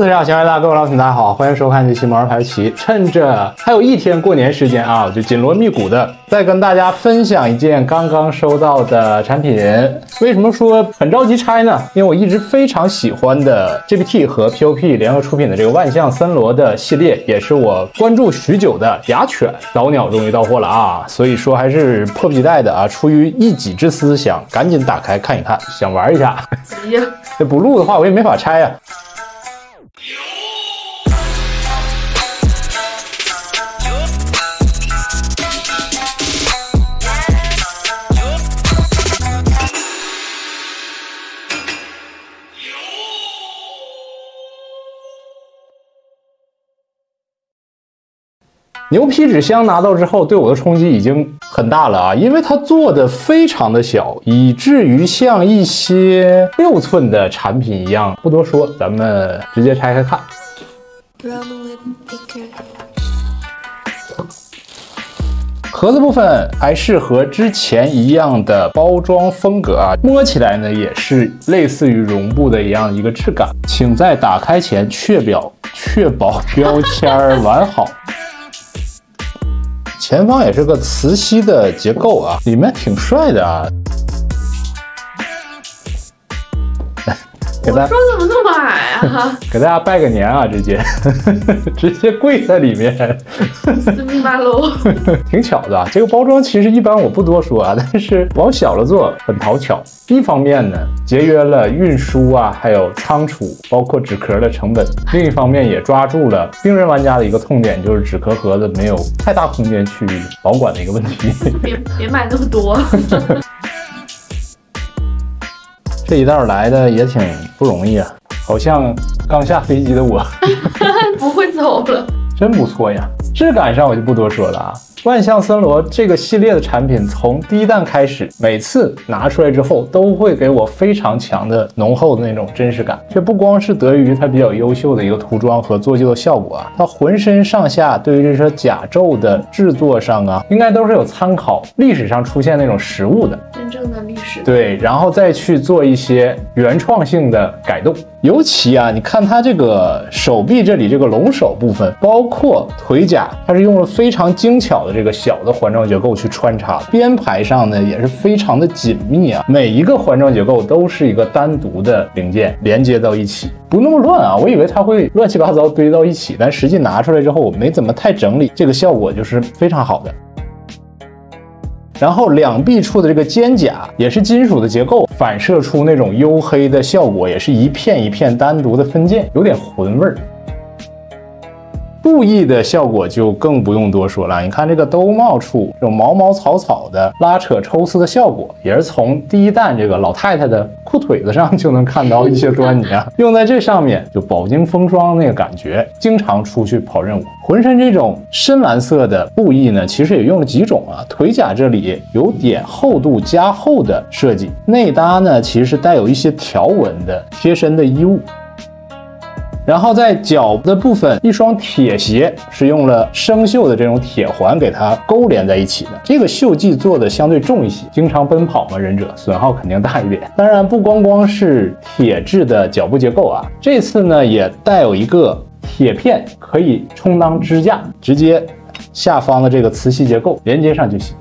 大家好，亲爱的各位老铁，大家好，欢迎收看这期摩尔牌奇。趁着还有一天过年时间啊，我就紧锣密鼓的再跟大家分享一件刚刚收到的产品。为什么说很着急拆呢？因为我一直非常喜欢的 GPT 和 POP 联合出品的这个万象森罗的系列，也是我关注许久的雅犬早鸟终于到货了啊！所以说还是迫不及待的啊，出于一己之私，想赶紧打开看一看，想玩一下。急呀！这不录的话，我也没法拆啊。牛皮纸箱拿到之后，对我的冲击已经很大了啊，因为它做的非常的小，以至于像一些6寸的产品一样。不多说，咱们直接拆开看。盒子部分还是和之前一样的包装风格啊，摸起来呢也是类似于绒布的一个质感。请在打开前确保标签完好。前方也是个磁吸的结构啊，里面挺帅的啊。我说怎么那么矮啊？给大家拜个年啊，直接跪在里面，四密八楼，挺巧的啊。这个包装其实一般我不多说啊，但是往小了做很讨巧。一方面呢，节约了运输啊，还有仓储，包括纸壳的成本；另一方面也抓住了病人玩家的一个痛点，就是纸壳盒子没有太大空间去保管的一个问题。别买那么多。这一袋来的也挺不容易啊，好像刚下飞机的我不会走了，真不错呀。质感上我就不多说了啊。万象森罗这个系列的产品，从第一弹开始，每次拿出来之后，都会给我非常强的浓厚的那种真实感。这不光是得益于它比较优秀的一个涂装和做旧的效果啊，它浑身上下对于这些甲胄的制作上啊，应该都是有参考历史上出现那种实物的，真正的历史。对，然后再去做一些原创性的改动。尤其啊，你看它这个手臂这里这个龙首部分，包括腿甲，它是用了非常精巧的这个小的环状结构去穿插，编排上呢也是非常的紧密啊，每一个环状结构都是一个单独的零件连接到一起，不那么乱啊。我以为它会乱七八糟堆到一起，但实际拿出来之后我没怎么太整理，这个效果就是非常好的。然后两臂处的这个肩甲也是金属的结构，反射出那种黝黑的效果，也是一片一片单独的分件，有点魂味儿。布艺的效果就更不用多说了，你看这个兜帽处这种毛毛草草的拉扯抽丝的效果，也是从第一弹这个老太太的裤腿子上就能看到一些端倪啊。用在这上面就饱经风霜那个感觉，经常出去跑任务。浑身这种深蓝色的布艺呢，其实也用了几种啊。腿甲这里有点厚度加厚的设计，内搭呢其实是带有一些条纹的贴身的衣物。然后在脚的部分，一双铁鞋是用了生锈的这种铁环给它勾连在一起的。这个锈迹做的相对重一些，经常奔跑嘛，忍者损耗肯定大一点。当然不光是铁质的脚部结构啊，这次呢也带有一个铁片可以充当支架，直接下方的这个磁吸结构连接上就行。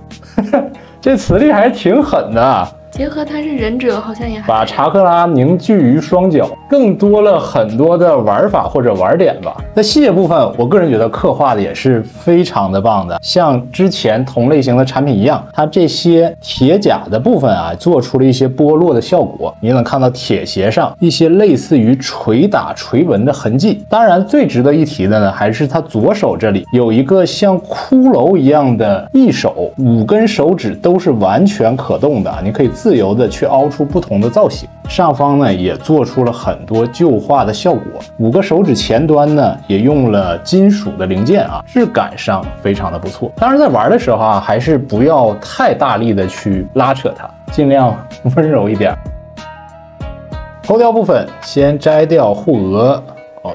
这磁力还是挺狠的啊。结合它是忍者，好像也还把查克拉凝聚于双脚，更多了很多的玩法或者玩点吧。在细节部分，我个人觉得刻画的也是非常的棒的，像之前同类型的产品一样，它这些铁甲的部分啊，做出了一些剥落的效果。你能看到铁鞋上一些类似于捶打锤纹的痕迹。当然，最值得一提的呢，还是它左手这里有一个像骷髅一样的翼手，5根手指都是完全可动的，你可以自由的去凹出不同的造型。上方呢也做出了很多旧化的效果，5个手指前端呢也用了金属的零件啊，质感上非常的不错。当然在玩的时候啊，还是不要太大力的去拉扯它，尽量温柔一点。头雕部分先摘掉护额，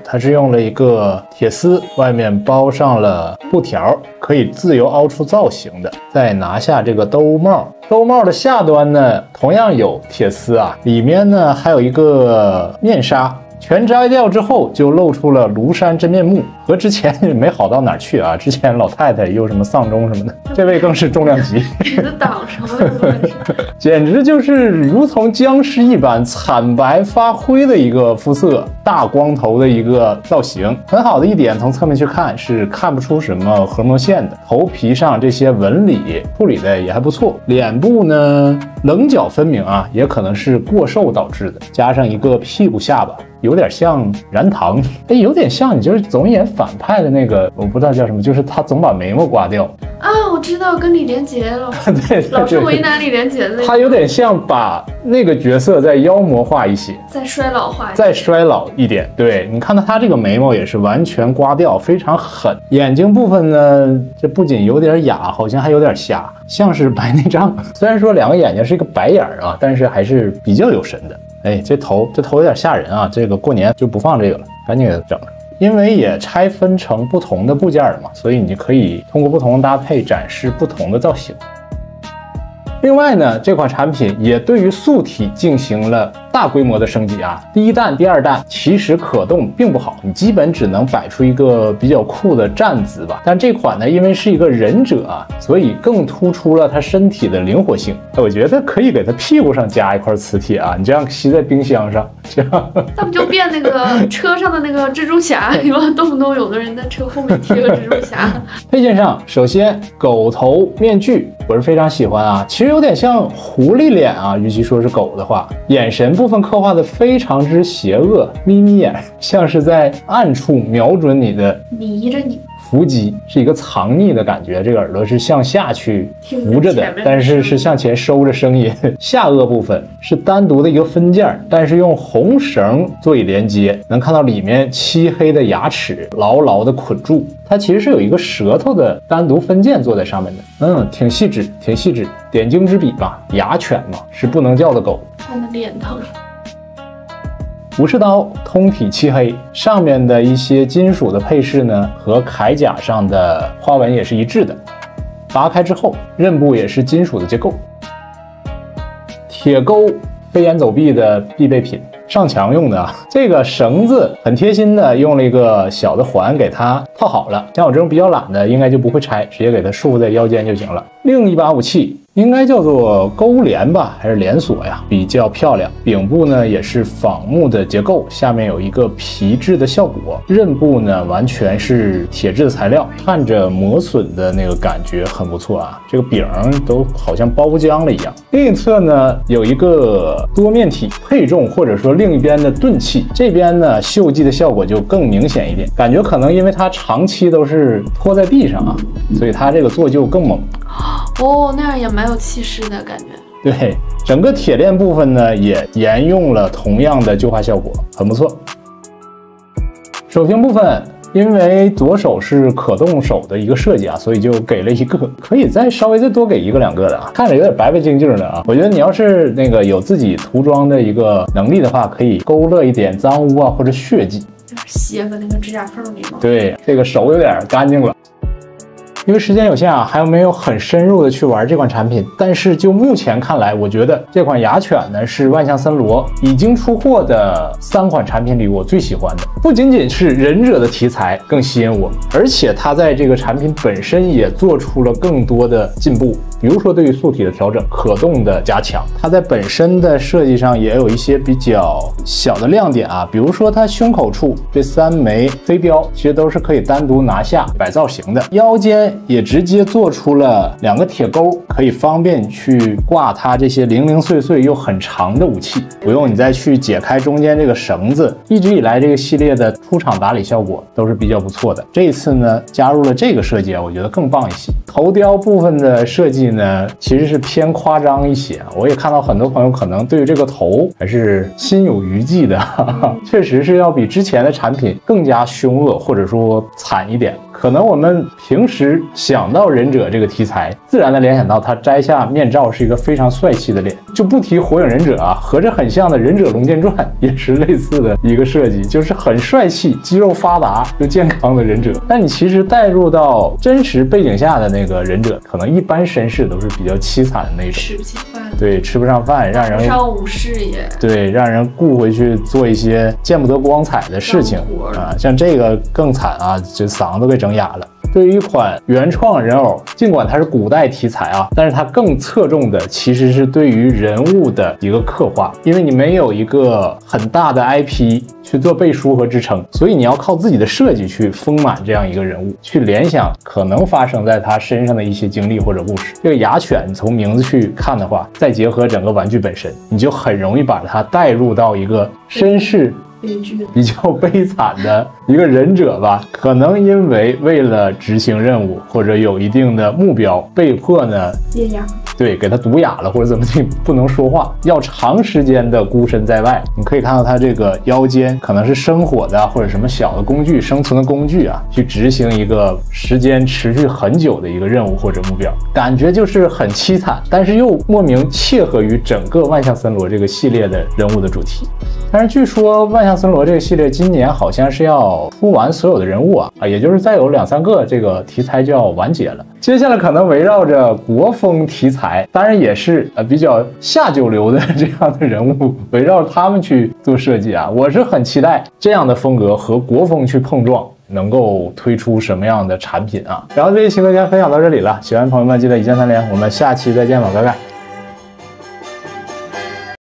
它是用了一个铁丝，外面包上了布条，可以自由凹出造型的。再拿下这个兜帽，兜帽的下端呢同样有铁丝啊，里面呢还有一个面纱。全摘掉之后，就露出了庐山真面目，和之前没好到哪儿去啊！之前老太太又什么丧钟什么的，这位更是重量级，你的挡什么？简直就是如同僵尸一般惨白发灰的一个肤色，大光头的一个造型。很好的一点，从侧面去看是看不出什么合膜线的，头皮上这些纹理处理的也还不错。脸部呢棱角分明啊，也可能是过瘦导致的，加上一个屁股下巴。有点像燃糖，有点像你就是总演反派的那个，我不知道叫什么，就是他总把眉毛刮掉啊，我知道，跟李连杰了，对，老是为难李连杰的，他有点像把那个角色再妖魔化一些，再衰老化一些，再衰老一点。对，你看到他这个眉毛也是完全刮掉，非常狠。眼睛部分呢，这不仅有点哑，好像还有点瞎，像是白内障。虽然说两个眼睛是一个白眼啊，但是还是比较有神的。这头有点吓人啊！这个过年就不放这个了，赶紧给它整上。因为也拆分成不同的部件了嘛，所以你可以通过不同的搭配展示不同的造型。另外呢，这款产品也对于素体进行了大规模的升级啊。第一弹、第二弹其实可动并不好，你基本只能摆出一个比较酷的站姿吧。但这款呢，因为是一个忍者啊，所以更突出了它身体的灵活性。我觉得可以给它屁股上加一块磁铁啊，你这样吸在冰箱上，这样那不就变那个车上的那个蜘蛛侠对吧？动不动有的人在车后面贴个蜘蛛侠。配件上，首先狗头面具我是非常喜欢啊，其实有点像狐狸脸啊，与其说是狗的话，眼神部分刻画的非常之邪恶，眯眯眼，像是在暗处瞄准你的，迷着你。伏击是一个藏匿的感觉，这个耳朵是向下去扶着的，但是是向前收着声音。下颚部分是单独的一个分件，但是用红绳做以连接，能看到里面漆黑的牙齿牢牢的捆住。它其实是有一个舌头的单独分件做在上面的，挺细致，挺细致，点睛之笔吧。牙犬嘛，是不能叫的狗。看得脸疼。武士刀通体漆黑，上面的一些金属的配饰呢，和铠甲上的花纹也是一致的。拔开之后，刃部也是金属的结构。铁钩，飞檐走壁的必备品，上墙用的啊。这个绳子很贴心的用了一个小的环给它套好了，像我这种比较懒的，应该就不会拆，直接给它束在腰间就行了。另一把武器应该叫做钩镰吧，还是连锁呀？比较漂亮。柄部呢也是仿木的结构，下面有一个皮质的效果。刃部呢完全是铁质的材料，看着磨损的那个感觉很不错啊。这个柄都好像包浆了一样。另一侧呢有一个多面体配重，或者说另一边的钝器，这边呢锈迹的效果就更明显一点，感觉可能因为它长期都是拖在地上啊，所以它这个做旧更猛。哦，那样也蛮有气势的感觉。对，整个铁链部分呢也沿用了同样的旧化效果，很不错。手屏部分，因为左手是可动手的一个设计啊，所以就给了一个，可以稍微再多给一个两个的啊，看着有点白白净净的啊。我觉得你要是那个有自己涂装的一个能力的话，可以勾勒一点脏污啊或者血迹，就是楔个那个指甲缝里吗？对，这个手有点干净了。因为时间有限啊，还没有很深入的去玩这款产品，但是就目前看来，我觉得这款雅犬呢是万象森罗已经出货的3款产品里我最喜欢的。不仅仅是忍者的题材更吸引我，而且它在这个产品本身也做出了更多的进步，比如说对于素体的调整、可动的加强，它在本身的设计上也有一些比较小的亮点啊，比如说它胸口处这3枚飞镖其实都是可以单独拿下摆造型的，腰间也直接做出了2个铁钩，可以方便去挂它这些零零碎碎又很长的武器，不用你再去解开中间这个绳子。一直以来这个系列的出厂打理效果都是比较不错的，这一次呢加入了这个设计啊，我觉得更棒一些。头雕部分的设计呢其实是偏夸张一些，我也看到很多朋友可能对于这个头还是心有余悸的，确实是要比之前的产品更加凶恶或者说惨一点。可能我们平时想到忍者这个题材，自然的联想到他摘下面罩是一个非常帅气的脸，就不提火影忍者啊，和这很像的忍者龙剑传也是类似的一个设计，就是很帅气、肌肉发达又健康的忍者。但你其实带入到真实背景下的那个忍者，可能一般身世都是比较凄惨的那种，吃不起饭，对，吃不上饭，让人上武士也对，让人雇回去做一些见不得光彩的事情啊，像这个更惨啊，这嗓子都给整哑了。对于一款原创人偶，尽管它是古代题材啊，但是它更侧重的其实是对于人物的一个刻画，因为你没有一个很大的 IP 去做背书和支撑，所以你要靠自己的设计去丰满这样一个人物，去联想可能发生在他身上的一些经历或者故事。这个雅犬，你从名字去看的话，再结合整个玩具本身，你就很容易把它带入到一个身世比较悲惨的一个忍者吧，可能因为了执行任务或者有一定的目标，被迫呢戒哑，对，给他毒哑了或者怎么地，不能说话，要长时间的孤身在外。你可以看到他这个腰间可能是生火的或者什么小的工具，生存的工具啊，去执行一个时间持续很久的一个任务或者目标，感觉就是很凄惨，但是又莫名切合于整个万象森罗这个系列的人物的主题。但是据说万象森罗这个系列今年好像是要出完所有的人物啊，也就是再有2、3个这个题材就要完结了。接下来可能围绕着国风题材，当然也是比较下九流的这样的人物，围绕他们去做设计啊，我是很期待这样的风格和国风去碰撞，能够推出什么样的产品啊。然后这一期呢先分享到这里了，喜欢的朋友们记得一键3连，我们下期再见吧，拜拜。